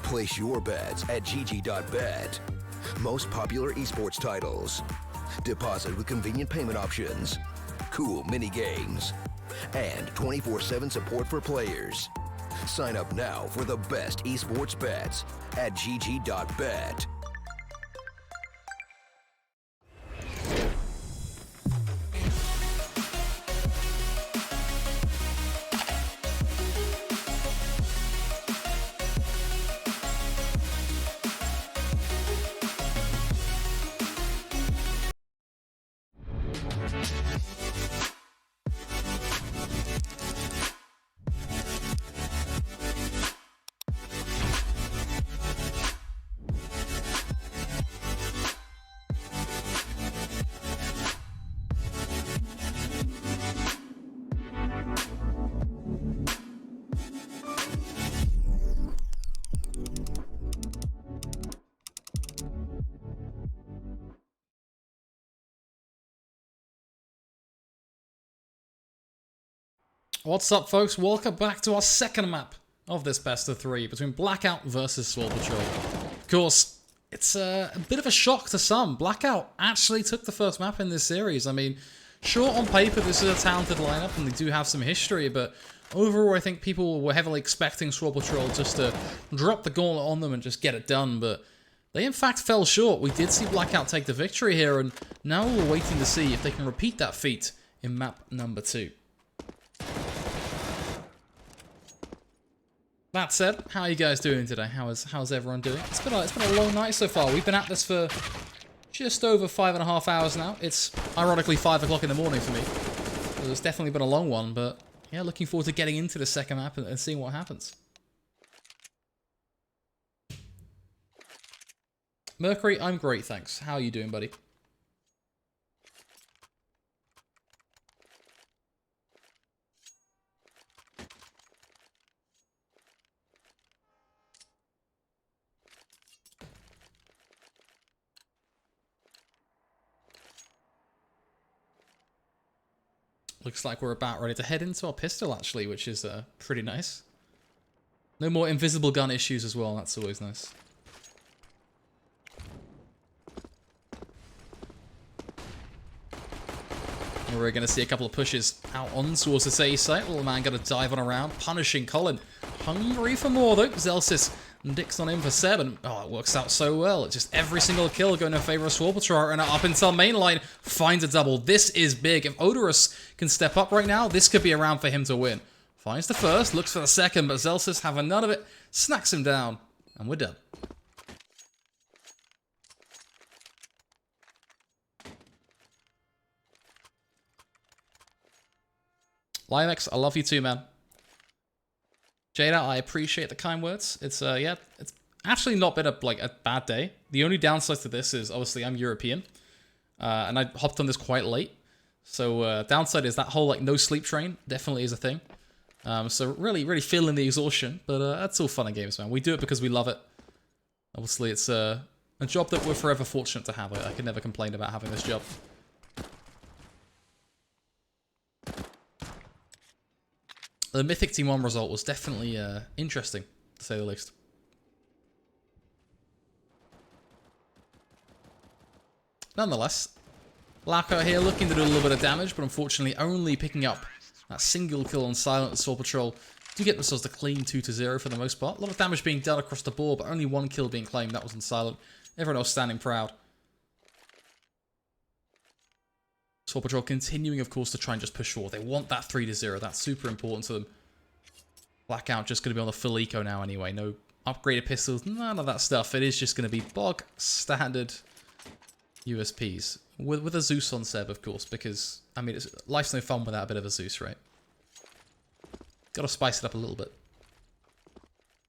Place your bets at gg.bet. Most popular esports titles. Deposit with convenient payment options. Cool mini games. And 24/7 support for players. Sign up now for the best esports bets at gg.bet. What's up, folks? Welcome back to our second map of this best of three between BlackOut versus Swole Patrol. Of course, it's a bit of a shock to some. BlackOut actually took the first map in this series. I mean, sure, on paper, this is a talented lineup and they do have some history, but overall, I think people were heavily expecting Swole Patrol just to drop the gauntlet on them and just get it done, but they in fact fell short. We did see BlackOut take the victory here, and now we're waiting to see if they can repeat that feat in map number 2. That said, how are you guys doing today? How's everyone doing? It's been a long night so far. We've been at this for just over 5.5 hours now. It's ironically 5 o'clock in the morning for me. So it's definitely been a long one, but yeah, looking forward to getting into the second map and seeing what happens. Mercury, I'm great, thanks. How are you doing, buddy? Looks like we're about ready to head into our pistol, actually, which is pretty nice. No more invisible gun issues as well, that's always nice. And we're going to see a couple of pushes out on towards the A site. Little man going to dive on around, punishing Colin. Hungry for more, though. Zelsis dicks on him for 7. Oh, it works out so well. It's just every single kill going in favor of Swole Patrol, and up until main line, finds a double. This is big. If Odorous can step up right now, this could be a round for him to win. Finds the first, looks for the second, but Zelsis having none of it, snacks him down, and we're done. Limex, I love you too, man. Jada, I appreciate the kind words. It's yeah, it's actually not been a bad day. The only downside to this is obviously I'm European, and I hopped on this quite late. So downside is that whole no sleep train definitely is a thing. So really feeling the exhaustion, but that's all fun and games, man. We do it because we love it. Obviously, it's a job that we're forever fortunate to have. I can never complain about having this job. The Mythic Team 1 result was definitely interesting, to say the least. Nonetheless, BlackOut here looking to do a little bit of damage, but unfortunately only picking up that single kill on Silent and Swole Patrol. Do get themselves the clean 2-0 for the most part. A lot of damage being dealt across the board, but only 1 kill being claimed. That was on Silent. Everyone else standing proud. Swole Patrol continuing, of course, to try and just push forward. They want that 3-0. That's super important to them. BlackOut just going to be on the full eco now anyway. No upgraded pistols, none of that stuff. It is just going to be bog standard USPs. With a Zeus on Seb, of course, because, I mean, life's no fun without a bit of a Zeus, right? Got to spice it up a little bit.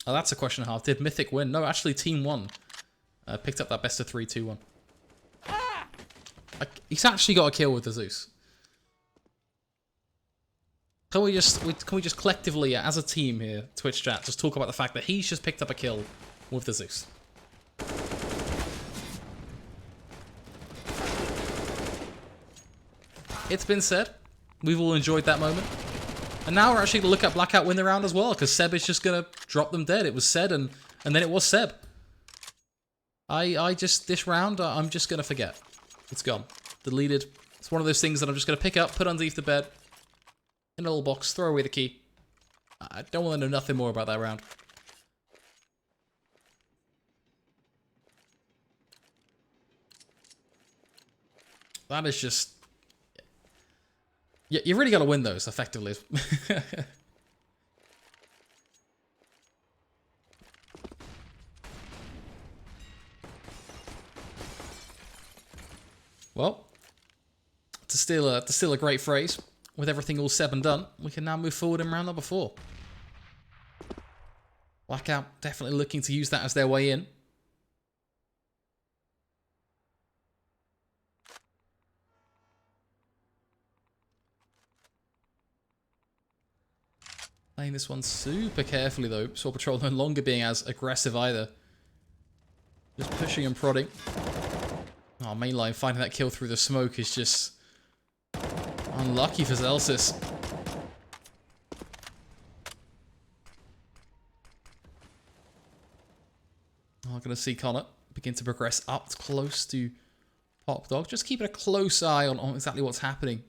Oh, that's a question and a half. Did Mythic win? No, actually, Team 1 picked up that best of 3 2-1. He's actually got a kill with the Zeus. Can we just collectively, as a team here, Twitch chat, just talk about the fact that he's just picked up a kill with the Zeus? It's been said. We've all enjoyed that moment. And now we're actually going to look at BlackOut win the round as well, because Seb is just going to drop them dead. It was said, and And then it was Seb. This round, I'm just going to forget. It's gone. Deleted. It's one of those things that I'm just going to pick up, put underneath the bed, in a little box, throw away the key. I don't want to know nothing more about that round. That is just... You really got to win those, effectively. Well, to steal a great phrase, with everything all said and done, we can now move forward in round number 4. BlackOut definitely looking to use that as their way in. Playing this one super carefully though. Swole Patrol no longer being as aggressive either. Just pushing and prodding. Oh, mainline finding that kill through the smoke is just unlucky for Zelsis. I'm going to see Connor begin to progress up close to Pop Dog. Just keeping a close eye on exactly what's happening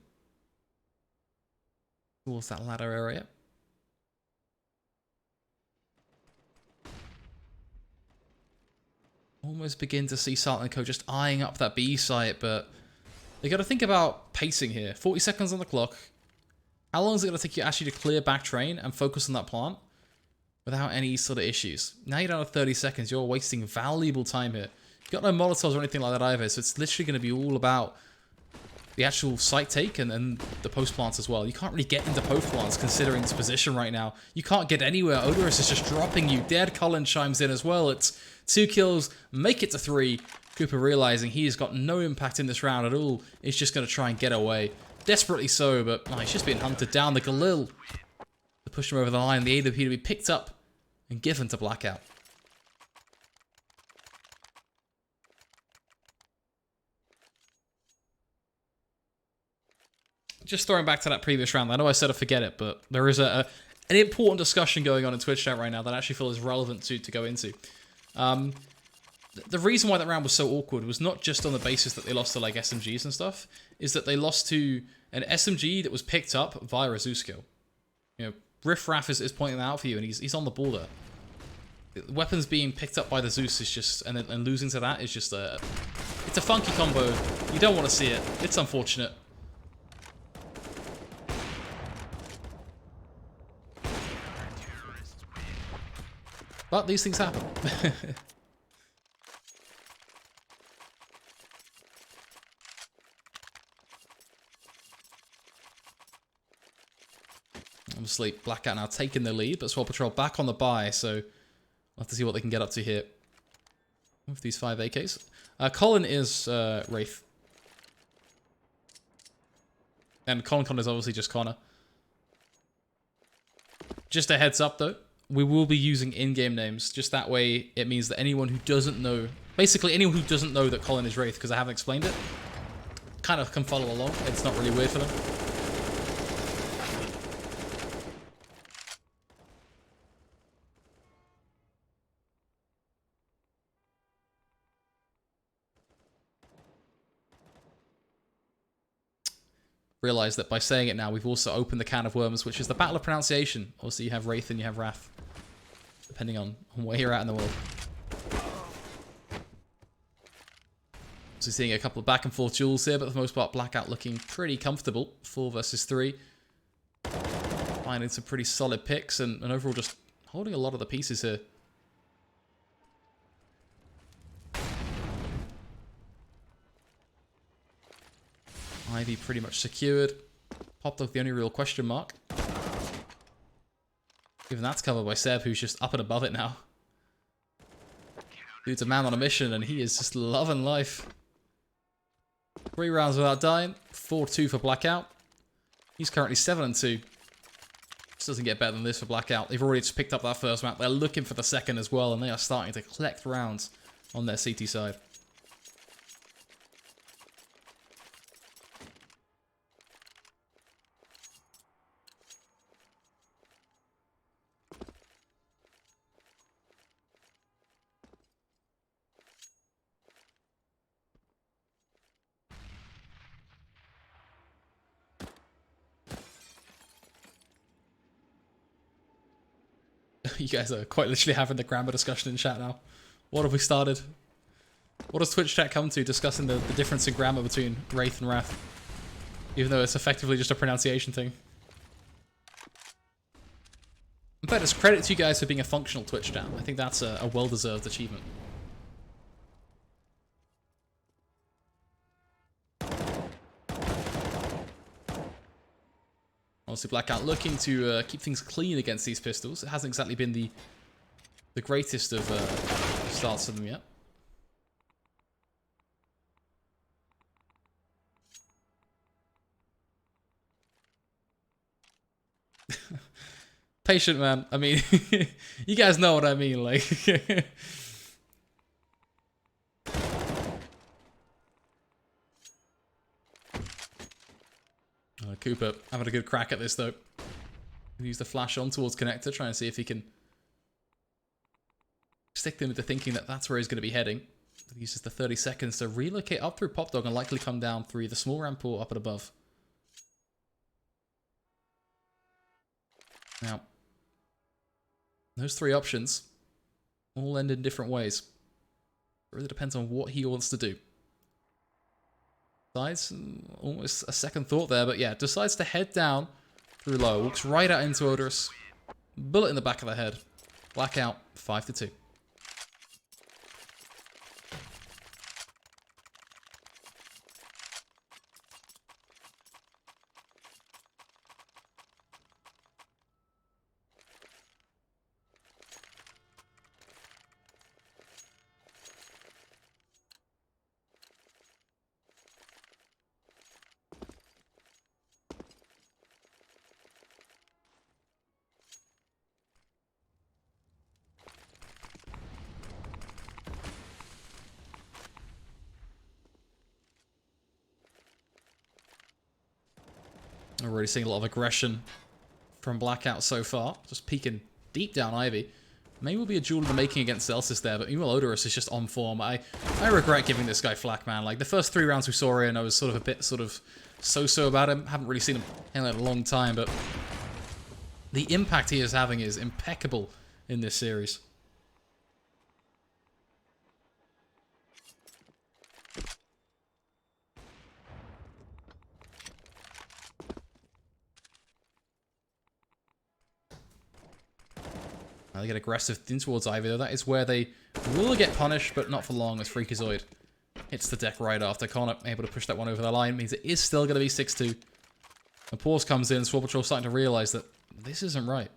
towards that ladder area. Almost begin to see Silent Co just eyeing up that B site, but they got to think about pacing here. 40 seconds on the clock. How long is it going to take you actually to clear back train and focus on that plant without any sort of issues? Now you don't have 30 seconds. You're wasting valuable time here. You've got no Molotovs or anything like that either, so it's literally going to be all about the actual site take and the post plants as well. You can't really get into post plants considering its position right now. You can't get anywhere. Odorous is just dropping you dead. Colin chimes in as well. It's 2 kills, make it to 3. Cooper realizing he's got no impact in this round at all. He's just going to try and get away. Desperately so, but he's just being hunted down. The Galil to push him over the line. The AWP to be picked up and given to BlackOut. Just throwing back to that previous round. I know I said I forget it, but there is an important discussion going on in Twitch chat right now that I actually feel is relevant to go into. The reason why that round was so awkward was not just on the basis that they lost to like SMGs and stuff, is that they lost to an SMG that was picked up via a Zeus kill. You know, Riff Raff is pointing that out for you, and he's on the ball there. Weapons being picked up by the Zeus is just, and losing to that is just it's a funky combo. You don't want to see it. It's unfortunate. But these things happen. Obviously, BlackOut now taking the lead, but Swole Patrol back on the buy, so we'll have to see what they can get up to here with these 5 AKs. Colin is Wraith. And Con is obviously just Connor. Just a heads up, though. We will be using in-game names. Just that way, it means that anyone who doesn't know... Basically, anyone who doesn't know that Colin is Wraith, because I haven't explained it, kind of can follow along. It's not really weird for them. Realize that by saying it now, we've also opened the can of worms, which is the battle of pronunciation. Also, you have Wraith and you have Wrath, depending on where you're at in the world. So seeing a couple of back and forth duels here, but for the most part, BlackOut looking pretty comfortable. 4 versus 3. Finding some pretty solid picks and overall just holding a lot of the pieces here. Ivy pretty much secured. Popped off the only real question mark. Even that's covered by Seb, who's just up and above it now. Dude's a man on a mission, and he is just loving life. 3 rounds without dying. 4-2 for BlackOut. He's currently 7-2. Just doesn't get better than this for BlackOut. They've already just picked up that first map. They're looking for the second as well, and they are starting to collect rounds on their CT side. You guys are quite literally having the grammar discussion in chat now. What have we started? What does Twitch chat come to discussing the difference in grammar between Wraith and Wrath? Even though it's effectively just a pronunciation thing. In fact, it's credit to you guys for being a functional Twitch chat. I think that's a well-deserved achievement. Honestly, BlackOut looking to keep things clean against these pistols. It hasn't exactly been the greatest of starts for them yet. Patient, man. I mean, you guys know what I mean, like. Cooper having a good crack at this, though. Use the flash on towards connector, trying to see if he can stick them into thinking that that's where he's going to be heading. He uses the 30 seconds to relocate up through Pop Dog and likely come down through the small ramp or up and above. Now, those three options all end in different ways. It really depends on what he wants to do. Decides, almost a second thought there, but yeah, decides to head down through low, walks right out into Odorous. Bullet in the back of the head. BlackOut, 5-2. Already seeing a lot of aggression from BlackOut so far. Just peeking deep down Ivy. Maybe will be a duel in the making against Celsius there, but meanwhile Odorous is just on form. I regret giving this guy flack, man. Like, the first 3 rounds we saw in, I was sort of a bit so-so about him. Haven't really seen him in a long time, but the impact he is having is impeccable in this series. They get aggressive in towards Ivy, though. That is where they will get punished, but not for long, as Freakazoid hits the deck right after. Connor able to push that one over the line. Means it is still going to be 6-2. The pause comes in. Swole Patrol starting to realize that this isn't right.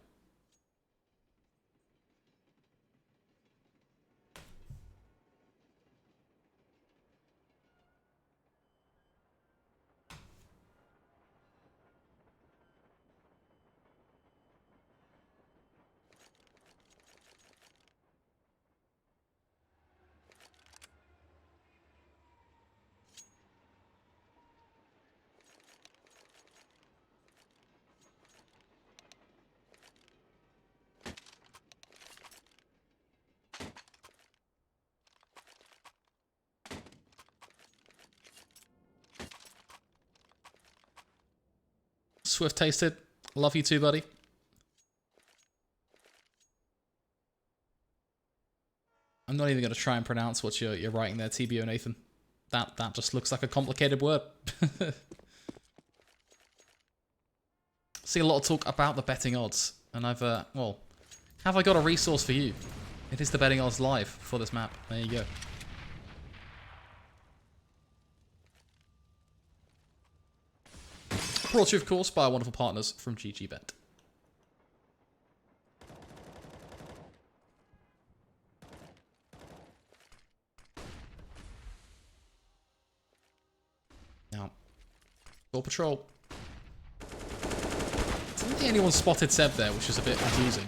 Swift tasted. Love you too, buddy. I'm not even going to try and pronounce what you're writing there, TBO Nathan. That just looks like a complicated word. See a lot of talk about the betting odds, and well, have I got a resource for you? It is the betting odds live for this map. There you go. Brought to you, of course, by our wonderful partners from GGBet. Now, Swole Patrol. I don't think anyone spotted Seb there, which is a bit confusing.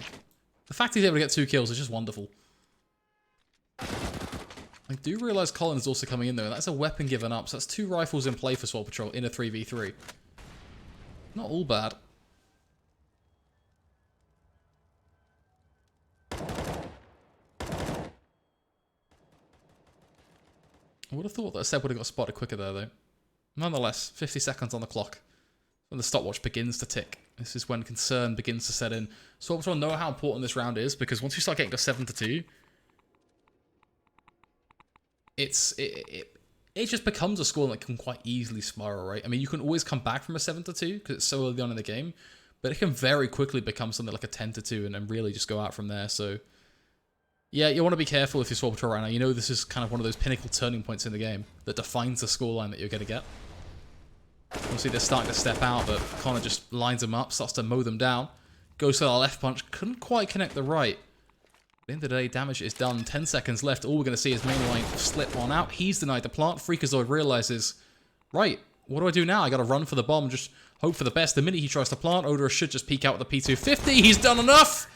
The fact he's able to get 2 kills is just wonderful. I do realise Colin is also coming in, though. That's a weapon given up, so that's 2 rifles in play for Swole Patrol in a 3v3. Not all bad. I would have thought that Seb would have got spotted quicker there, though. Nonetheless, 50 seconds on the clock when the stopwatch begins to tick This is when concern begins to set in. Swole Patrol know how important this round is, because once you start getting to 7-2, it just becomes a score that can quite easily spiral, right? I mean, you can always come back from a 7-2 because it's so early on in the game, but it can very quickly become something like a 10-2 and then really just go out from there. So, yeah, you want to be careful if you're Swole Patrol right now. You know this is kind of one of those pinnacle turning points in the game that defines the scoreline that you're going to get. Obviously, they're starting to step out, but Connor just lines them up, starts to mow them down. Goes for the left punch, couldn't quite connect the right. At the end of the day, damage is done. 10 seconds left. All we're going to see is mainline slip one out. He's denied the plant. Freakazoid realizes, right, what do I do now? I got to run for the bomb, just hope for the best. The minute he tries to plant, Odorous should just peek out with the P250. He's done enough!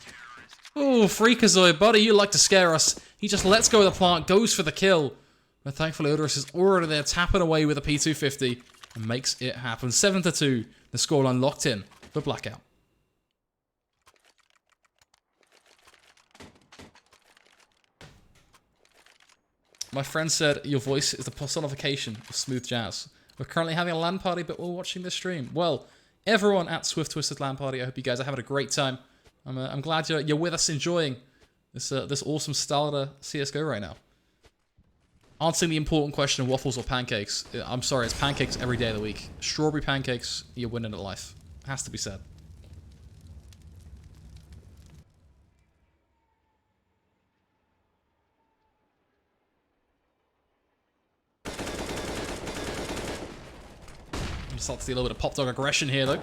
Oh, Freakazoid, buddy, you like to scare us. He just lets go of the plant, goes for the kill. But thankfully, Odorous is already there, tapping away with a P250. And makes it happen. 7-2. The scoreline locked in for BlackOut. My friend said, your voice is the personification of smooth jazz. We're currently having a LAN party, but we're watching this stream. Well, everyone at Swift Twisted LAN party, I hope you guys are having a great time. I'm glad you're with us enjoying this awesome style of CSGO right now. Answering the important question of waffles or pancakes. I'm sorry, it's pancakes every day of the week. Strawberry pancakes, you're winning at life. Has to be said. I'm starting to see a little bit of pop dog aggression here, though.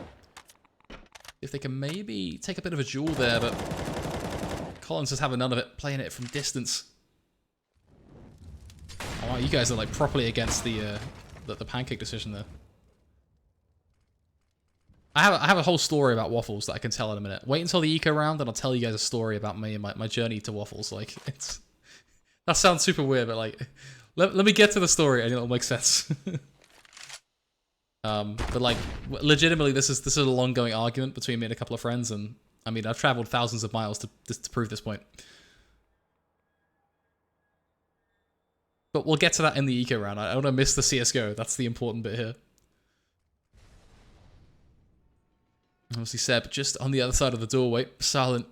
If they can maybe take a bit of a duel there, but Collins is having none of it, playing it from distance. Oh, you guys are like properly against the pancake decision there. I have a whole story about waffles that I can tell in a minute. Wait until the eco round, and I'll tell you guys a story about me and my journey to waffles. Like that sounds super weird, but like let me get to the story and it'll make sense. But like legitimately, this is a long going argument between me and a couple of friends, and I mean I've traveled thousands of miles to prove this point. But we'll get to that in the eco round. I don't want to miss the CSGO. That's the important bit here. Obviously, Seb just on the other side of the doorway, silent.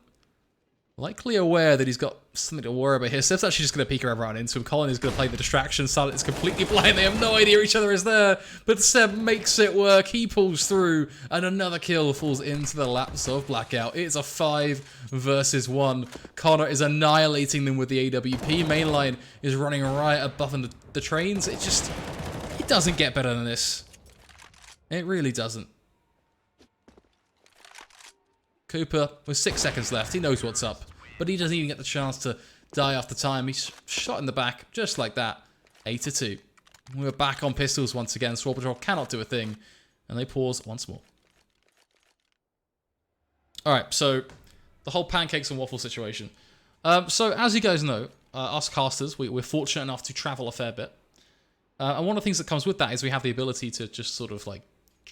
Likely aware that he's got something to worry about here. Seb's actually just going to peek around into him. Colin is going to play the distraction. Silent is completely blind. They have no idea each other is there. But Seb makes it work. He pulls through. And another kill falls into the laps of BlackOut. It's a 5 versus 1. Connor is annihilating them with the AWP. Mainline is running right above the trains. It doesn't get better than this. It really doesn't. Cooper, with 6 seconds left, he knows what's up, but he doesn't even get the chance to die after time. He's shot in the back, just like that. 8-2. We're back on pistols once again. Swole Patrol cannot do a thing, and they pause once more. Alright, so the whole pancakes and waffle situation. So, as you guys know, us casters, we're fortunate enough to travel a fair bit. And one of the things that comes with that is we have the ability to just sort of like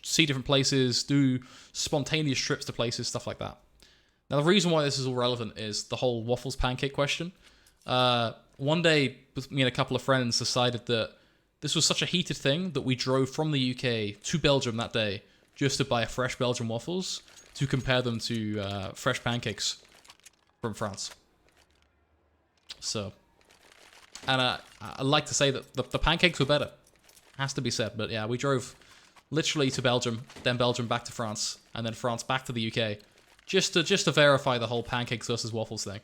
see different places, do spontaneous trips to places, stuff like that. Now, the reason why this is all relevant is the whole waffles pancake question. One day, me and a couple of friends decided that this was such a heated thing that we drove from the UK to Belgium that day just to buy fresh Belgian waffles to compare them to fresh pancakes from France. So, and I'd like to say that the pancakes were better. Has to be said, but yeah, we drove literally to Belgium, then Belgium back to France, and then France back to the UK, just to verify the whole pancakes versus waffles thing.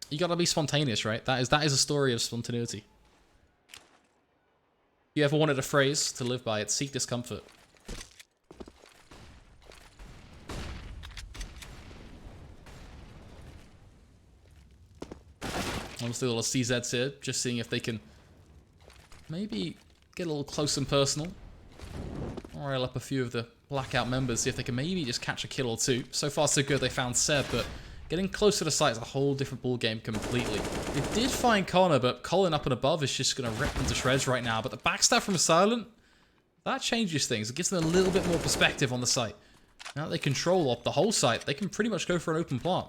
You gotta be spontaneous, right? That is a story of spontaneity. If you ever wanted a phrase to live by, it's seek discomfort. Obviously, a little CZs here, just seeing if they can maybe get a little close and personal. Rile up a few of the BlackOut members, see if they can maybe just catch a kill or two. So far, so good. They found Seb, but getting close to the site is a whole different ball game completely. They did find Connor, but Colin up and above is just going to rip them to shreds right now. But the backstab from Silent, that changes things. It gives them a little bit more perspective on the site. Now that they control the whole site, they can pretty much go for an open plant.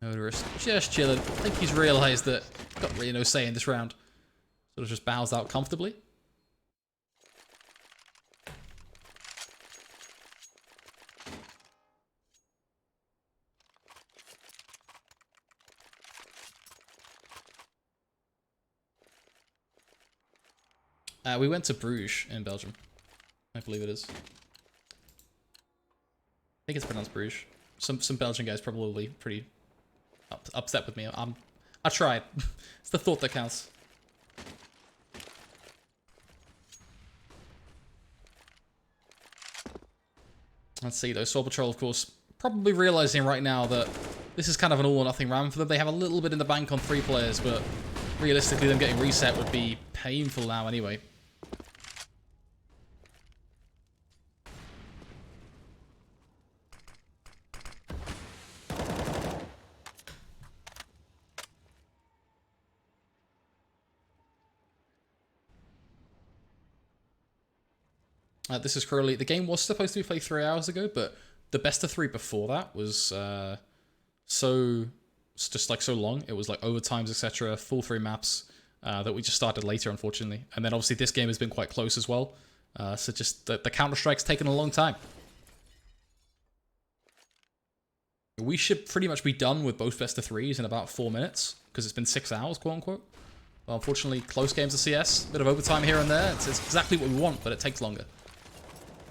Odorous just chilling. I think he's realised that he's got really no say in this round. Sort of just bows out comfortably. We went to Bruges in Belgium. I believe it is. I think it's pronounced Bruges. Some Belgian guys probably pretty upset with me. I tried. It's the thought that counts. Let's see though. Swole Patrol, of course, probably realizing right now that this is kind of an all or nothing round for them. They have a little bit in the bank on 3 players, but realistically, them getting reset would be painful now anyway. This is currently... The game was supposed to be played 3 hours ago, but the best of 3 before that was just like so long. It was like overtimes, etc., full 3 maps that we just started later, unfortunately. And then obviously this game has been quite close as well. So just the Counter-Strike's taken a long time. We should pretty much be done with both best of 3s in about 4 minutes, because it's been 6 hours, quote-unquote. Well, unfortunately, close games of CS, a bit of overtime here and there. It's exactly what we want, but it takes longer.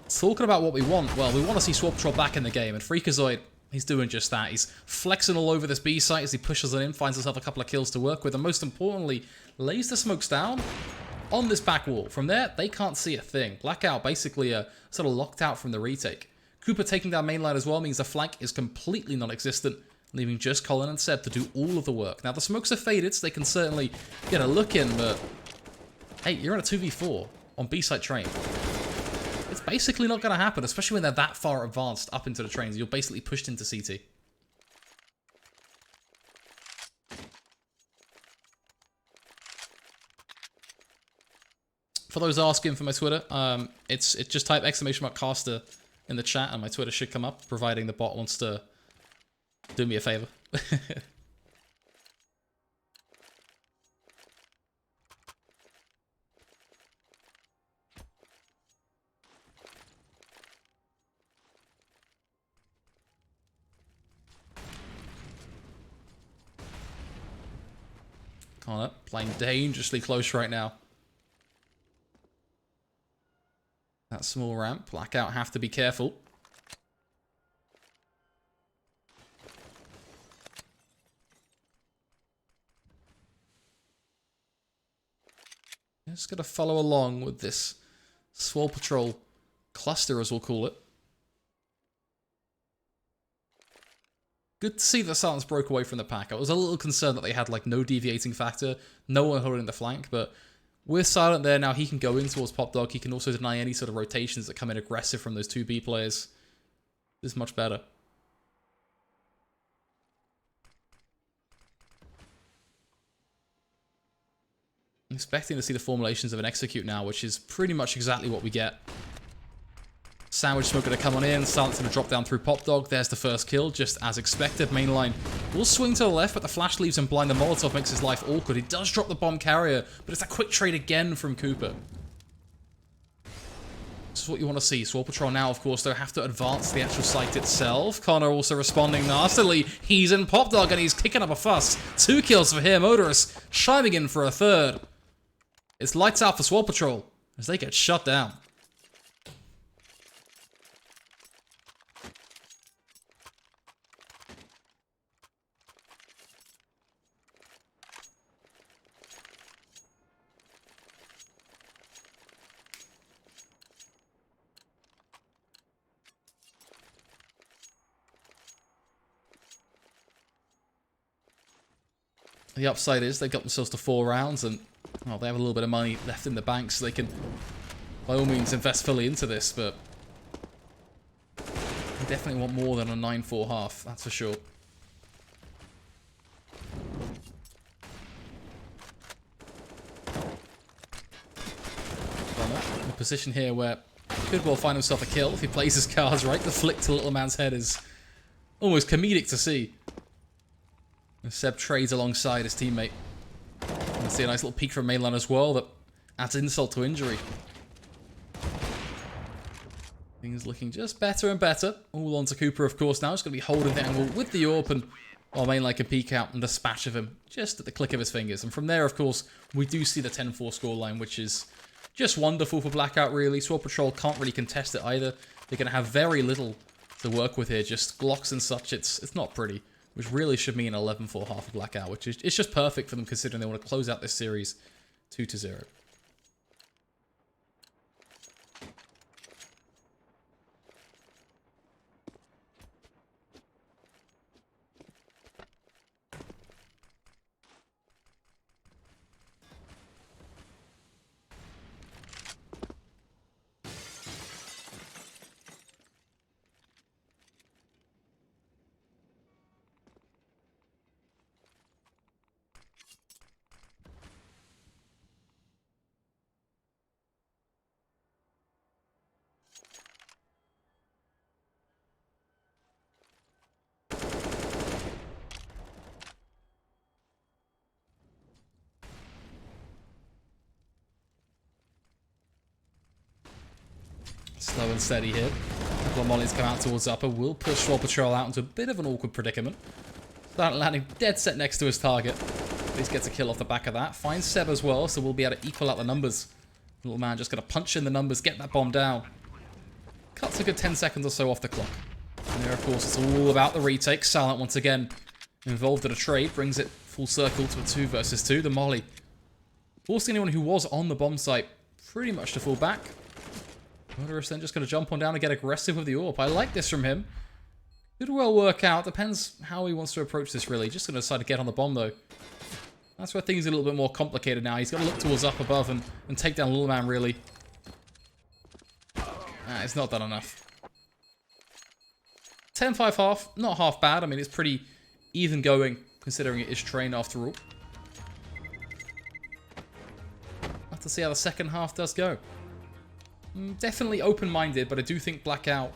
Talking about what we want, well, we want to see Swole Patrol back in the game, and Freakazoid, he's doing just that. He's flexing all over this B site as he pushes it in, finds himself a couple of kills to work with, and most importantly, lays the smokes down on this back wall. From there, they can't see a thing. BlackOut basically sort of locked out from the retake. Cooper taking down mainline as well means the flank is completely non-existent, leaving just Colin and Seb to do all of the work. Now, the smokes are faded, so they can certainly get a look in, but hey, you're on a 2v4 on B-site train. It's basically not going to happen, especially when they're that far advanced up into the trains. You're basically pushed into CT. For those asking for my Twitter, it's just type !caster in the chat and my Twitter should come up, providing the bot wants to do me a favor. Connor playing dangerously close right now. That small ramp. BlackOut have to be careful. Just gonna follow along with this Swole Patrol cluster, as we'll call it. Good to see that Silence broke away from the pack. I was a little concerned that they had like no deviating factor, no one holding the flank, but with Silent there now, he can go in towards Pop Dog. He can also deny any sort of rotations that come in aggressive from those 2 B players. This is much better. I'm expecting to see the formulations of an Execute now, which is pretty much exactly what we get. Sandwich Smoke going to come on in, Silence going to drop down through Pop Dog. There's the first kill, just as expected. Mainline will swing to the left, but the flash leaves him blind. The Molotov makes his life awkward. He does drop the bomb carrier, but it's a quick trade again from Cooper. This is what you want to see. Swole Patrol now, of course, though, have to advance the actual site itself. Connor also responding nastily. He's in Pop Dog, and he's kicking up a fuss. 2 kills for him. Odorous chiming in for a 3rd. It's lights out for Swole Patrol as they get shut down. The upside is they got themselves to 4 rounds and well, they have a little bit of money left in the bank so they can by all means invest fully into this, but they definitely want more than a 9-4 half, that's for sure. In a position here where he could well find himself a kill if he plays his cards right. The flick to Little Man's head is almost comedic to see. Seb trades alongside his teammate. You can see a nice little peek from mainline as well that adds insult to injury. Things looking just better and better. All on to Cooper, of course, now. He's going to be holding the angle with the AWP, and while mainline can peek out and dispatch of him just at the click of his fingers. And from there, of course, we do see the 10-4 scoreline, which is just wonderful for BlackOut, really. Swole Patrol can't really contest it either. They're going to have very little to work with here, just Glocks and such. It's not pretty, which really should mean 11-4 half of BlackOut, which is it's just perfect for them considering they want to close out this series 2-0. Slow and steady here. A couple of mollies come out towards upper. Will push Swole Patrol out into a bit of an awkward predicament. Start landing dead set next to his target. At least gets a kill off the back of that. Finds Seb as well, so we'll be able to equal out the numbers. Little man just going to punch in the numbers, get that bomb down. Cuts a good 10 seconds or so off the clock. And there, of course, it's all about the retake. Silent once again involved in a trade. Brings it full circle to a 2 versus 2. The molly forcing anyone who was on the bomb site pretty much to fall back. Murderous then just going to jump on down and get aggressive with the AWP. I like this from him. Could well work out. Depends how he wants to approach this, really. Just going to decide to get on the bomb, though. That's where things are a little bit more complicated now. He's got to look towards up above and take down Little Man, really. It's not done enough. 10-5 half. Not half bad. I mean, it's pretty even going, considering it is trained after all. Have to see how the second half does go. Definitely open-minded, but I do think BlackOut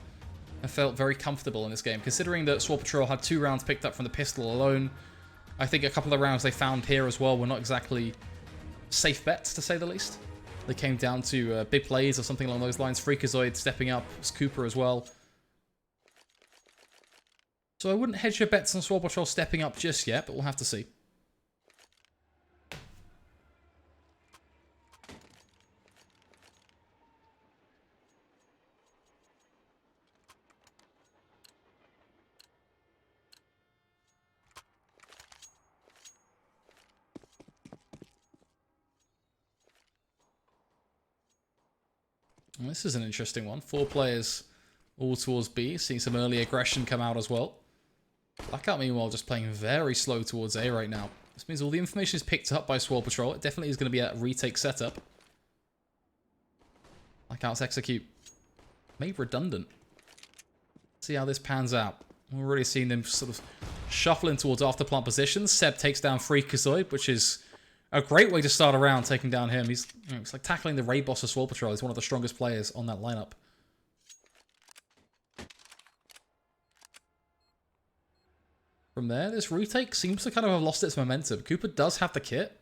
have felt very comfortable in this game. Considering that Swole Patrol had 2 rounds picked up from the pistol alone, I think a couple of rounds they found here as well were not exactly safe bets, to say the least. They came down to big plays or something along those lines. Freakazoid stepping up, Cooper as well. So I wouldn't hedge your bets on Swole Patrol stepping up just yet, but we'll have to see. Well, this is an interesting one. 4 players all towards B. Seeing some early aggression come out as well. BlackOut, meanwhile, just playing very slow towards A right now. This means all the information is picked up by Swole Patrol. It definitely is going to be a retake setup. BlackOut's execute. Made redundant. See how this pans out. We're already seeing them sort of shuffling towards after plant positions. Seb takes down Freakazoid, which is a great way to start a round, taking down him. He's, it's like tackling the raid boss of Swole Patrol. He's one of the strongest players on that lineup. From there, this retake seems to kind of have lost its momentum. Cooper does have the kit.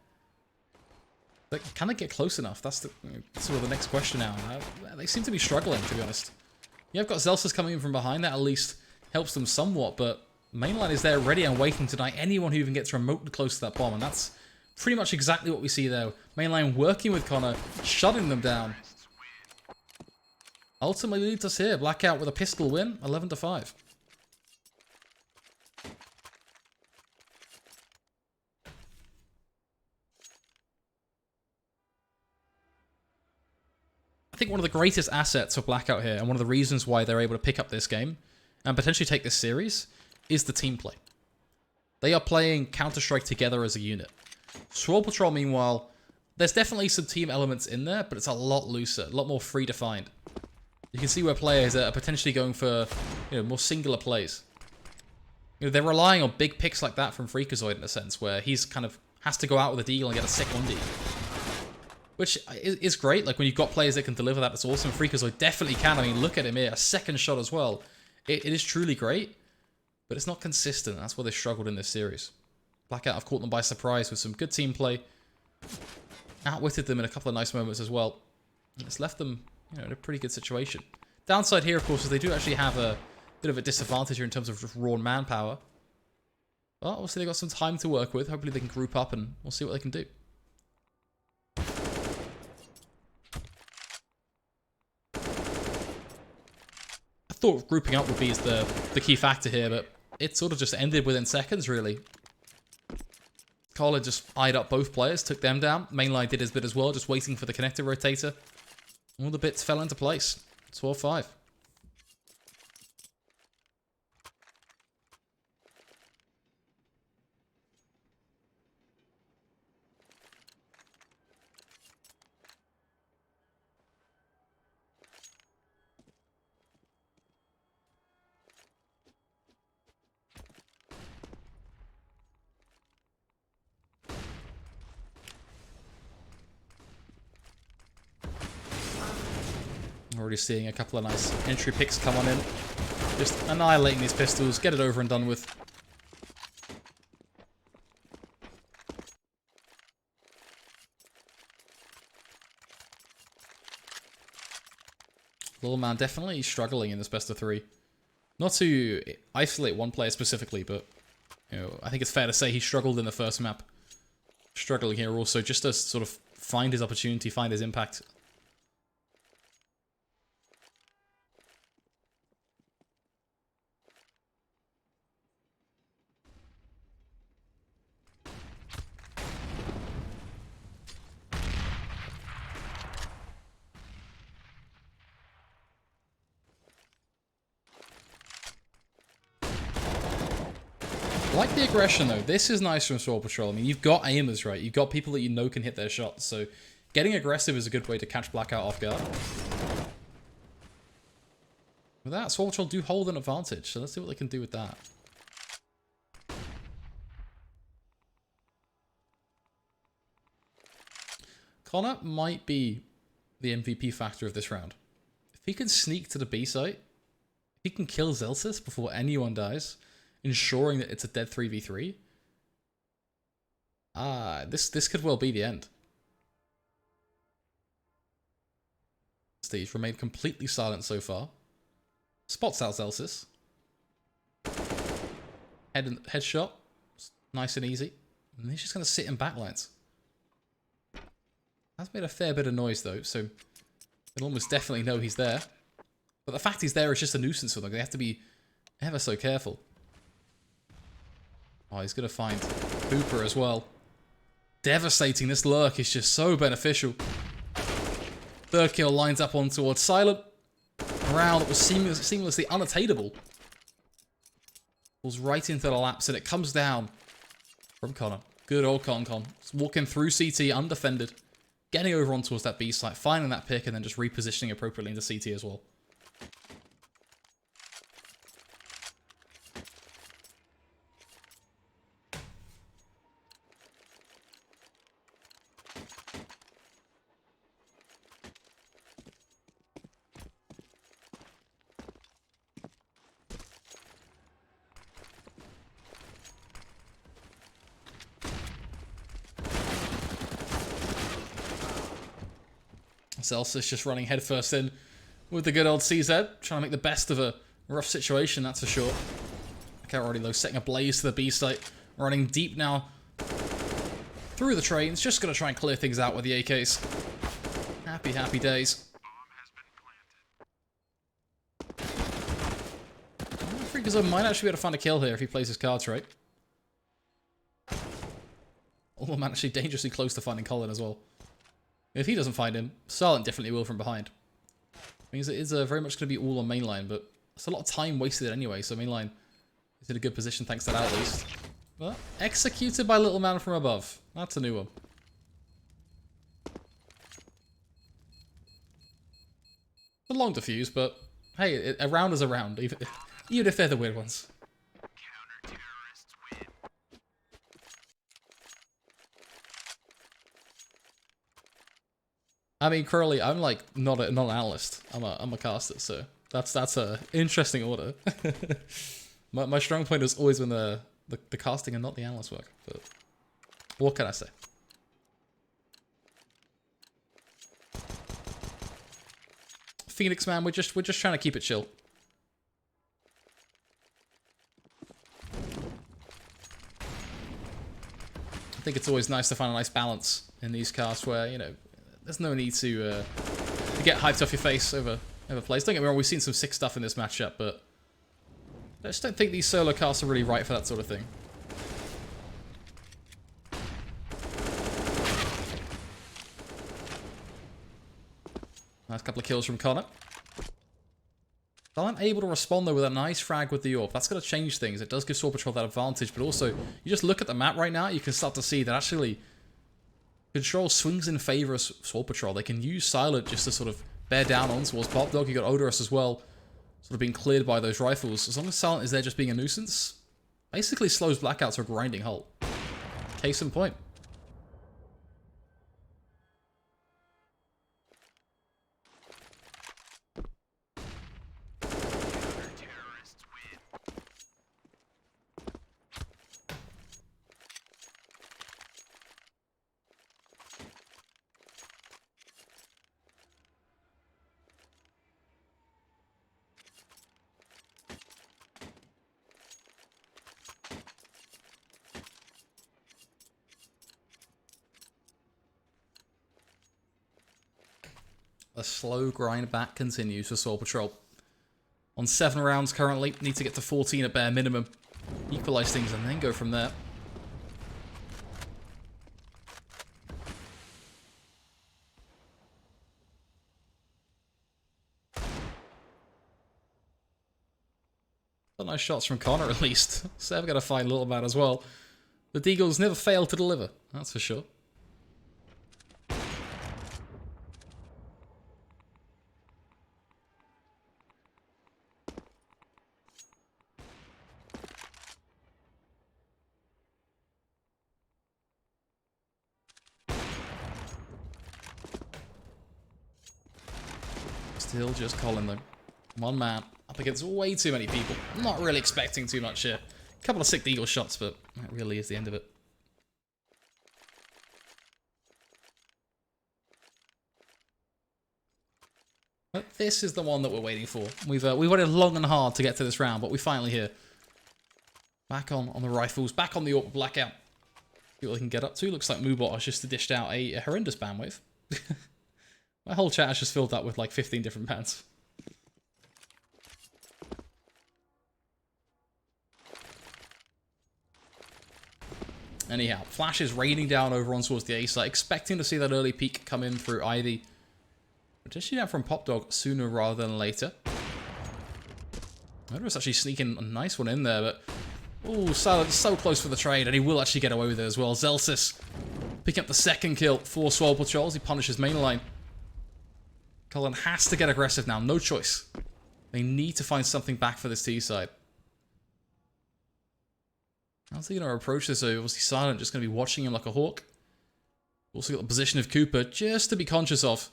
But can they get close enough? That's the, sort of the next question now. They seem to be struggling, to be honest. Yeah, I've got Zelsa's coming in from behind. That at least helps them somewhat, but mainline is there ready and waiting to deny anyone who even gets remotely close to that bomb, and that's pretty much exactly what we see there. Mainline working with Connor, shutting them down. Ultimately leads us here. BlackOut with a pistol win, 11-5. I think one of the greatest assets for BlackOut here, and one of the reasons why they're able to pick up this game, and potentially take this series, is the team play. They are playing Counter-Strike together as a unit. Swole Patrol, meanwhile, there's definitely some team elements in there, but it's a lot looser, a lot more free-defined. You can see where players are potentially going for, more singular plays. They're relying on big picks like that from Freakazoid in a sense, where he's kind of has to go out with a deal and get a sick 1D. Which is great. Like, when you've got players that can deliver that, it's awesome. Freakazoid definitely can. I mean, look at him here. A second shot as well. It is truly great, but it's not consistent. That's why they struggled in this series. BlackOut have caught them by surprise with some good team play. Outwitted them in a couple of nice moments as well. And it's left them, in a pretty good situation. Downside here, of course, is they do actually have a bit of a disadvantage here in terms of just raw manpower. But obviously they've got some time to work with. Hopefully they can group up and we'll see what they can do. I thought grouping up would be the key factor here, but it sort of just ended within seconds, really. Colin just eyed up both players, took them down. Mainline did his bit as well, just waiting for the connector rotator. All the bits fell into place. 12-5. Already seeing a couple of nice entry picks come on in. Just annihilating these pistols, get it over and done with. Little man definitely struggling in this best of 3. Not to isolate one player specifically, but I think it's fair to say he struggled in the first map. Struggling here also just to sort of find his opportunity, find his impact. I like the aggression though. This is nice from Swole Patrol. I mean, you've got aimers, right? You've got people that you know can hit their shots. So getting aggressive is a good way to catch BlackOut off guard. With that, Swole Patrol do hold an advantage. So let's see what they can do with that. Connor might be the MVP factor of this round. If he can sneak to the B site, if he can kill Zelsis before anyone dies, ensuring that it's a dead 3v3. This could well be the end. Steve remained completely silent so far. Spots out Zelsis. Headshot. Nice and easy. And he's just going to sit in backlines. That's made a fair bit of noise though, so they'll almost definitely know he's there. But the fact he's there is just a nuisance for them. They have to be ever so careful. Oh, he's going to find Hooper as well. Devastating. This lurk is just so beneficial. Third kill lines up on towards Silent. A round that was seamlessly unattainable. Falls right into the laps and it comes down from Connor. Good old Con. Walking through CT undefended. Getting over on towards that B site. Finding that pick and then just repositioning appropriately into CT as well. Zelsis just running headfirst in with the good old CZ, trying to make the best of a rough situation, that's for sure. BlackOut already though, setting a blaze to the B site, running deep now through the trains, just going to try and clear things out with the AKs. Happy days. Freakazoid might actually be able to find a kill here if he plays his cards right. Although I'm actually dangerously close to finding Colin as well. If he doesn't find him, Silent definitely will from behind. Means it is very much going to be all on mainline, but it's a lot of time wasted anyway, so mainline is in a good position thanks to that at least. But executed by Little Man from above. That's a new one. It's a long defuse, but hey, a round is a round, even if they're the weird ones. I mean, Crowley, I'm like not an analyst. I'm a caster, so that's a interesting order. my strong point has always been the the casting and not the analyst work. But what can I say? Phoenix, man, we're just trying to keep it chill. I think it's always nice to find a nice balance in these casts where, you know, there's no need to get hyped off your face over plays. Don't get me wrong, we've seen some sick stuff in this matchup, but I just don't think these solo casts are really right for that sort of thing. Nice couple of kills from Connor. I'm able to respond though with a nice frag with the AWP. That's going to change things. It does give Swole Patrol that advantage, but also, you just look at the map right now, you can start to see that actually Control swings in favor of Swole Patrol. They can use Silent just to sort of bear down on towards Pop Dog. You got Odorous as well, sort of being cleared by those rifles. As long as Silent is there just being a nuisance, basically slows BlackOut to a grinding halt. Case in point. The slow grind back continues for Swole Patrol. On 7 rounds currently, need to get to 14 at bare minimum. Equalize things and then go from there. Nice shots from Connor at least. Sev got to find a little bad as well. The Deagles never fail to deliver, that's for sure. Still just Colin though. One man up against way too many people. Not really expecting too much here. A couple of sick Deagle shots, but that really is the end of it. But this is the one that we're waiting for. We've waited long and hard to get to this round, but we're finally here. Back on the rifles, back on the AWP BlackOut. See what they can get up to. Looks like Moobot has just dished out a horrendous ban wave. My whole chat has just filled up with like 15 different bans. Anyhow, Flash is raining down over on towards the A site, expecting to see that early peek come in through Ivy. But just shoot out from Pop Dog sooner rather than later. Odorous actually sneaking a nice one in there, but oh, so close for the trade, and he will actually get away with it as well. Zelsis picking up the second kill for Swole Patrol as he punishes main line. Cullen has to get aggressive now, no choice. They need to find something back for this T side. How's he going to approach this? Obviously Silent just going to be watching him like a hawk. Also got the position of Cooper just to be conscious of.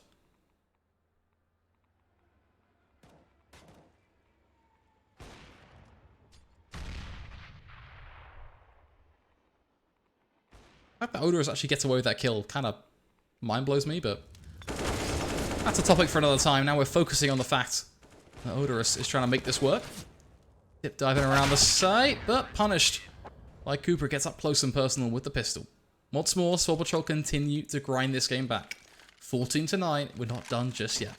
The fact that Odorous actually gets away with that kill kind of mind blows me, but that's a topic for another time. Now we're focusing on the fact that Odorous is trying to make this work. Dip diving around the site, but punished by Cooper. Gets up close and personal with the pistol. What's more, Swole Patrol continue to grind this game back. 14-9, we're not done just yet.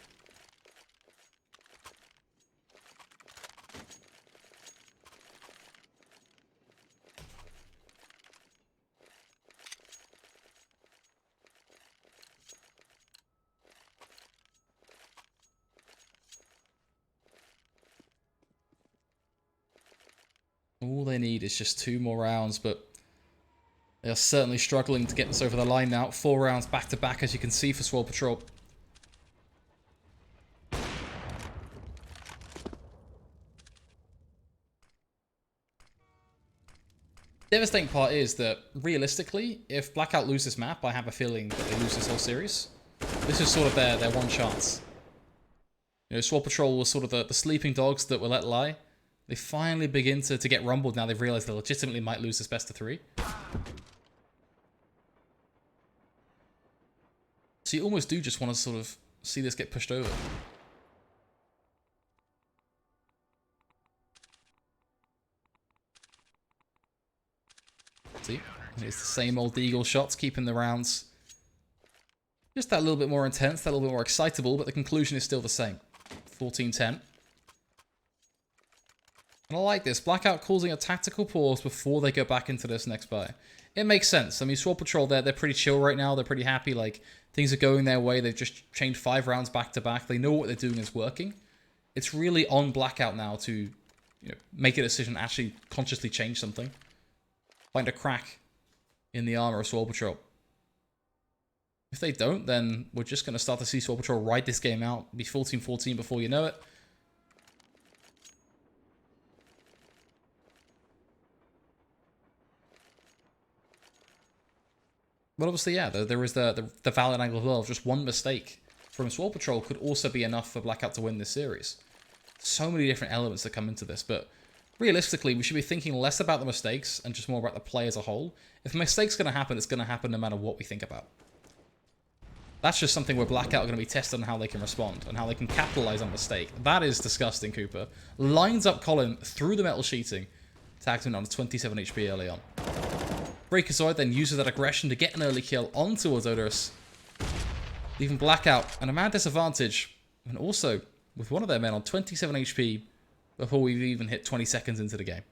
All they need is just 2 more rounds, but they are certainly struggling to get this over the line now. 4 rounds back to back, as you can see, for Swole Patrol. Devastating part is that, realistically, if BlackOut lose this map, I have a feeling that they lose this whole series. This is sort of their one chance. You know, Swole Patrol was sort of the sleeping dogs that were let lie. They finally begin to get rumbled now they've realized they legitimately might lose this best of 3. So you almost do just want to sort of see this get pushed over. See? It's the same old Deagle shots, keeping the rounds just that little bit more intense, that little bit more excitable, but the conclusion is still the same. 14-10. And I like this. BlackOut causing a tactical pause before they go back into this next buy. It makes sense. I mean, Swole Patrol, they're pretty chill right now. They're pretty happy. Like, things are going their way. They've just changed 5 rounds back to back. They know what they're doing is working. It's really on BlackOut now to, make a decision, actually consciously change something. Find a crack in the armor of Swole Patrol. If they don't, then we're just going to start to see Swole Patrol ride this game out, be 14-14 before you know it. But obviously, yeah, there is the valid angle as well. Just one mistake from Swole Patrol could also be enough for BlackOut to win this series. So many different elements that come into this, but realistically, we should be thinking less about the mistakes and just more about the play as a whole. If a mistake's going to happen, it's going to happen no matter what we think about. That's just something where BlackOut are going to be tested on how they can respond and how they can capitalize on mistake. That is disgusting, Cooper. Lines up Colin through the metal sheeting. Tags him down to 27 HP early on. Freakazoid then uses that aggression to get an early kill onto Odorous, leaving BlackOut at a mad disadvantage, and also with one of their men on 27 HP before we've even hit 20 seconds into the game.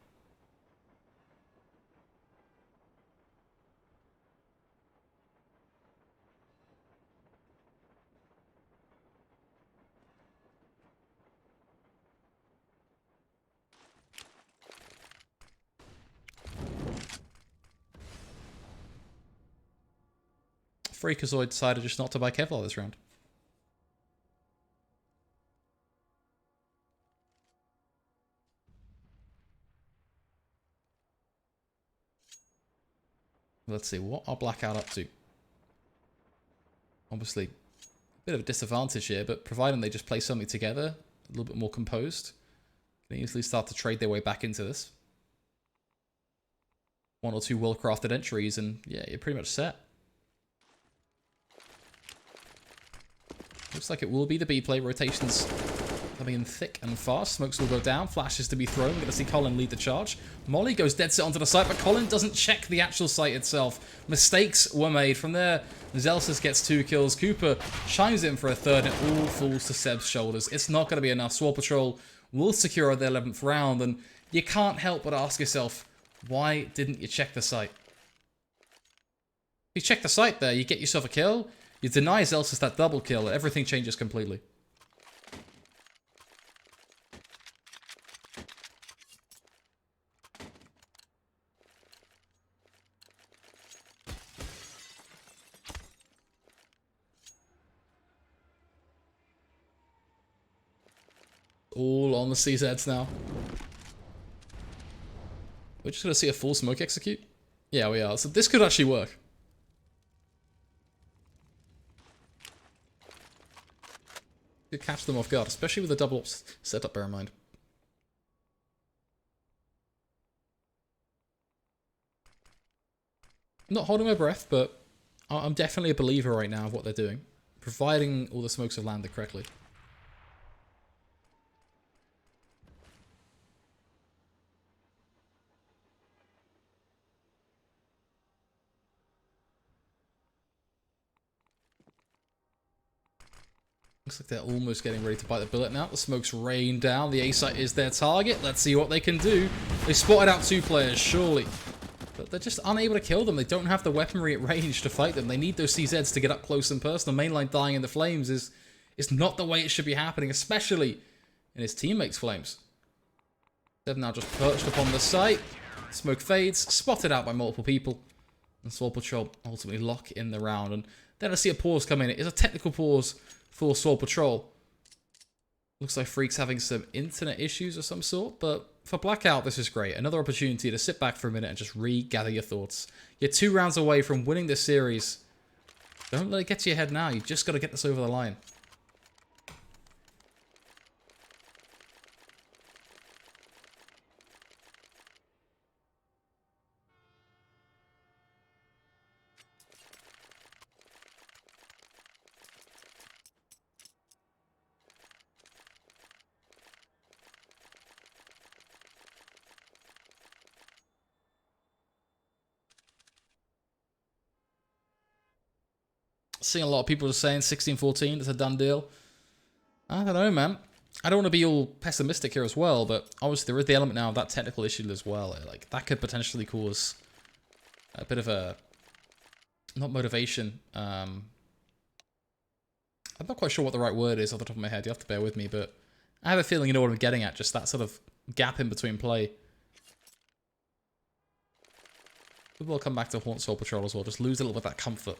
Freakazoid decided just not to buy Kevlar this round. Let's see, what are BlackOut up to? Obviously, a bit of a disadvantage here, but providing they just play something together, a little bit more composed, can easily start to trade their way back into this. 1 or 2 well-crafted entries, and yeah, you're pretty much set. Looks like it will be the B play. Rotations coming in thick and fast. Smokes will go down. Flashes to be thrown. We're going to see Colin lead the charge. Molly goes dead set onto the site, but Colin doesn't check the actual site itself. Mistakes were made. From there, Zelsis gets 2 kills. Cooper chimes in for a 3rd, and it all falls to Seb's shoulders. It's not going to be enough. Swole Patrol will secure their 11th round, and you can't help but ask yourself, why didn't you check the site? If you check the site there, you get yourself a kill. You deny Zelsis that double kill, everything changes completely. All on the CZs now. We're just going to see a full smoke execute? Yeah, we are. So this could actually work. Could catch them off guard, especially with the double ops setup, bear in mind. I'm not holding my breath, but I'm definitely a believer right now of what they're doing, providing all the smokes have landed correctly. Looks like they're almost getting ready to bite the bullet now. The smokes rain down. The A-site is their target. Let's see what they can do. They spotted out 2 players, surely. But they're just unable to kill them. They don't have the weaponry at range to fight them. They need those CZs to get up close and personal. Mainline dying in the flames is not the way it should be happening, especially in his teammates' flames. They've now just perched upon the site. Smoke fades, spotted out by multiple people. And Swole Patrol ultimately lock in the round. And then I see a pause come in. It is a technical pause for Swole Patrol. Looks like Freak's having some internet issues of some sort, but for BlackOut, this is great. Another opportunity to sit back for a minute and just regather your thoughts. You're 2 rounds away from winning this series. Don't let it get to your head now. You've just got to get this over the line. Seeing a lot of people just saying 16-14 is a done deal. I don't know, man. I don't want to be all pessimistic here as well, but obviously there is the element now of that technical issue as well. Like, that could potentially cause a bit of a... not motivation. I'm not quite sure what the right word is off the top of my head. You have to bear with me, but I have a feeling you know what I'm getting at. Just that sort of gap in between play. We'll come back to Haunt Swole Patrol as well. Just lose a little bit of that comfort.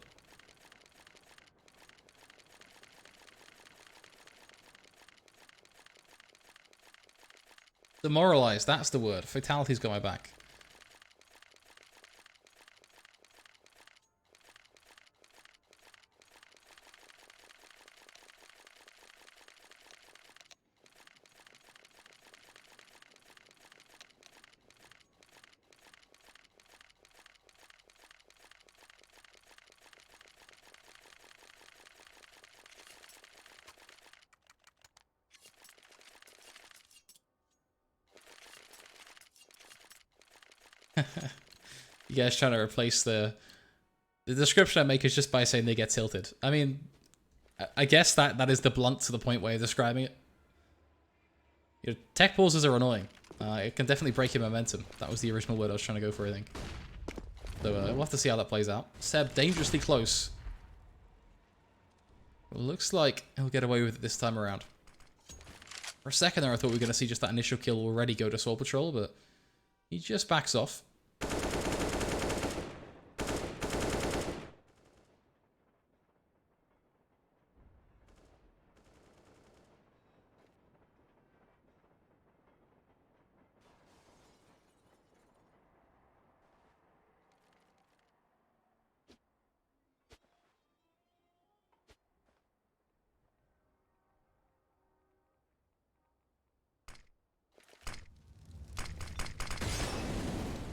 Demoralized, that's the word. Fatality's got my back. You guys trying to replace the description I make is just by saying they get tilted. I mean, I guess that is the blunt to the point way of describing it. You know, tech pauses are annoying. It can definitely break your momentum. That was the original word I was trying to go for, I think. So we'll have to see how that plays out. Seb, dangerously close. Well, looks like he'll get away with it this time around. For a second there, I thought we were going to see just that initial kill already go to Swole Patrol, but he just backs off.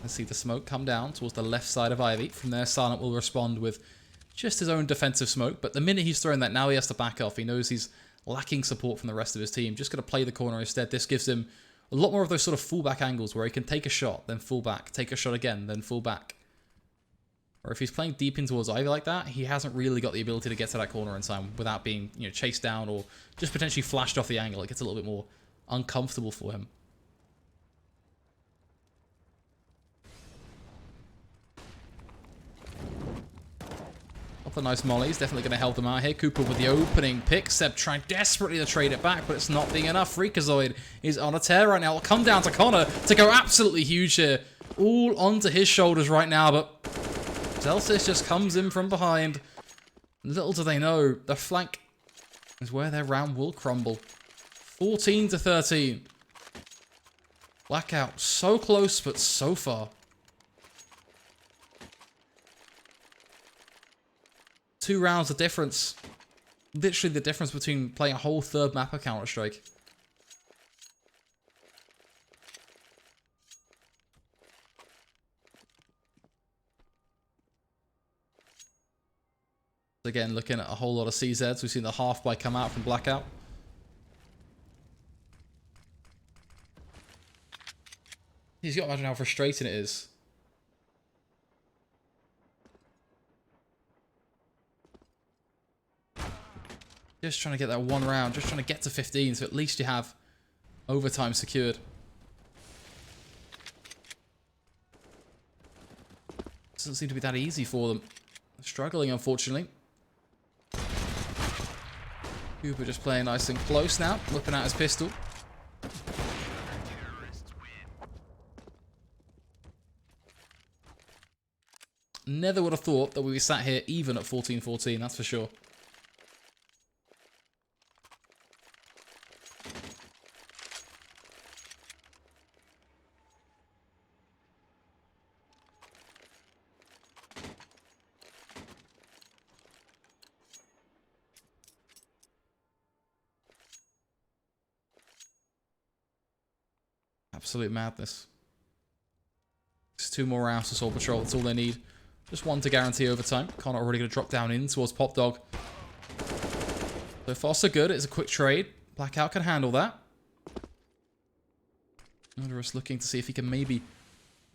Let's see the smoke come down towards the left side of Ivy. From there, Silent will respond with just his own defensive smoke. But the minute he's thrown that, now he has to back off. He knows he's lacking support from the rest of his team. Just going to play the corner instead. This gives him a lot more of those sort of fullback angles where he can take a shot, then full back, take a shot again, then full back. Or if he's playing deep in towards Ivy like that, he hasn't really got the ability to get to that corner in time without being, you know, chased down or just potentially flashed off the angle. It gets a little bit more uncomfortable for him. The nice mollies, definitely going to help them out here. Cooper with the opening pick. Seb trying desperately to trade it back, but it's not being enough. Freakazoid is on a tear right now. It'll come down to Connor to go absolutely huge here. All onto his shoulders right now, but Zelsis just comes in from behind. Little do they know, the flank is where their round will crumble. 14-13. BlackOut, so close, but so far. 2 rounds of difference. Literally the difference between playing a whole third map of Counter-Strike. Again, looking at a whole lot of CZs. We've seen the half buy come out from BlackOut. He's got to imagine how frustrating it is. Just trying to get that one round, just trying to get to 15, so at least you have overtime secured. Doesn't seem to be that easy for them. Struggling, unfortunately. Cooper just playing nice and close now, whipping out his pistol. Never would have thought that we sat here even at 14-14, that's for sure. Absolute madness. Just 2 more rounds to Swole Patrol. That's all they need. Just 1 to guarantee overtime. Connor already going to drop down in towards Pop Dog. So far, so good. It's a quick trade. BlackOut can handle that. Murderous looking to see if he can maybe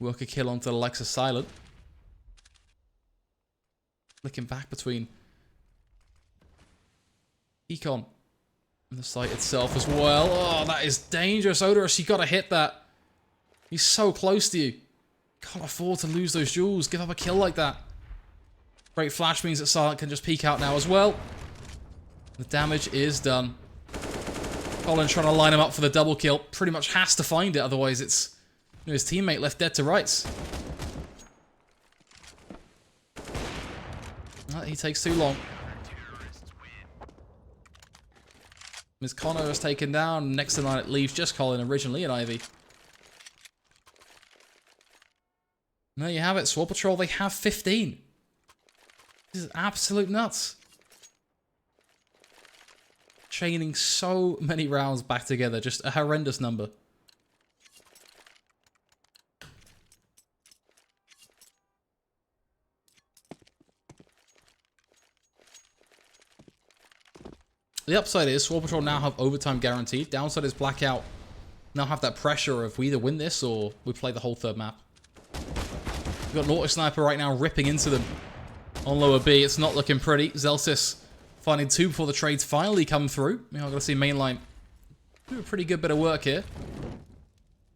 work a kill onto the likes of Silent. Flicking back between Econ. And the site itself as well. Oh, that is dangerous, Odorous. You gotta hit that. He's so close to you. Can't afford to lose those jewels. Give up a kill like that. Great flash means that Silent can just peek out now as well. The damage is done. Colin trying to line him up for the double kill. Pretty much has to find it, otherwise it's his teammate left dead to rights. He takes too long. Miss Connor is taken down. Next to 9 it leaves just Colin originally and Ivy. And there you have it. Swole Patrol, they have 15. This is absolute nuts. Chaining so many rounds back together. Just a horrendous number. The upside is Swole Patrol now have overtime guaranteed. Downside is BlackOut now have that pressure of we either win this or we play the whole third map. We've got an auto sniper right now ripping into them on lower B. It's not looking pretty. Zelsis finding 2 before the trades finally come through. I'm going to see mainline do a pretty good bit of work here.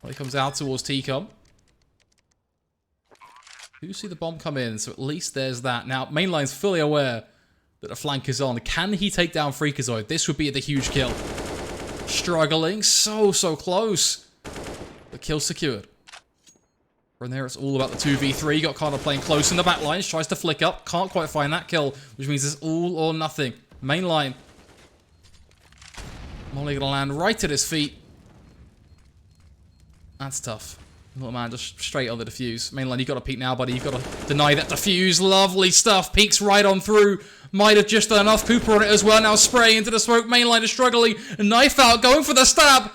Well, he comes out towards T-Com. You see the bomb come in, so at least there's that. Now, mainline's fully aware that a flank is on. Can he take down Freakazoid? This would be the huge kill. Struggling. So close. The kill secured. From there, it's all about the 2v3. Got Connor playing close in the back lines. Tries to flick up. Can't quite find that kill, which means it's all or nothing. Mainline. Molly gonna land right at his feet. That's tough. Little man just straight on the defuse. Mainline, you got to peek now, buddy. You've got to deny that defuse. Lovely stuff. Peeks right on through. Might have just done enough. Cooper on it as well. Now spraying into the smoke. Mainline is struggling. Knife out. Going for the stab.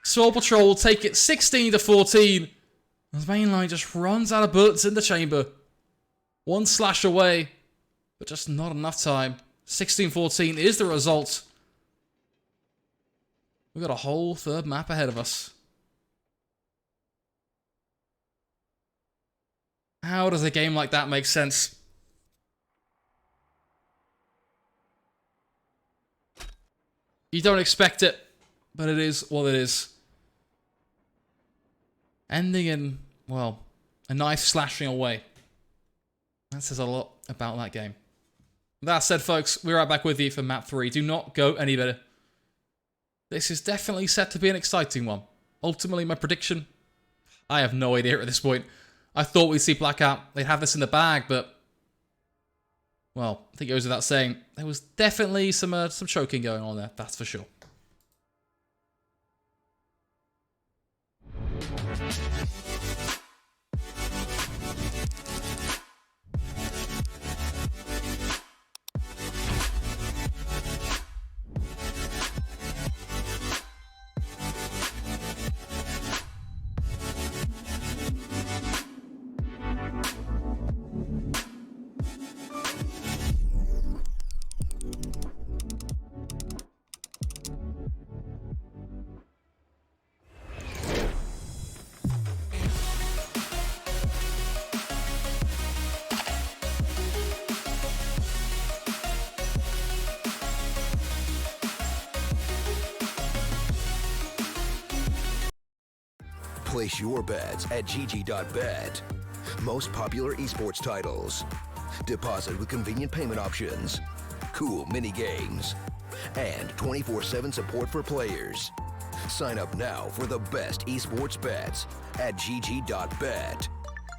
Swole Patrol will take it 16-14. As Mainline just runs out of bullets in the chamber. 1 slash away. But just not enough time. 16-14 is the result. We've got a whole third map ahead of us. How does a game like that make sense? You don't expect it, but it is what it is. Ending in, well, a knife slashing away. That says a lot about that game. That said, folks, we're right back with you for map 3. Do not go any better. This is definitely set to be an exciting one. Ultimately, my prediction, I have no idea at this point. I thought we'd see BlackOut. They'd have this in the bag, but, well, I think it goes without saying, there was definitely some choking going on there, that's for sure. Place your bets at gg.bet. Most popular esports titles. Deposit with convenient payment options. Cool mini games. And 24/7 support for players. Sign up now for the best esports bets at gg.bet.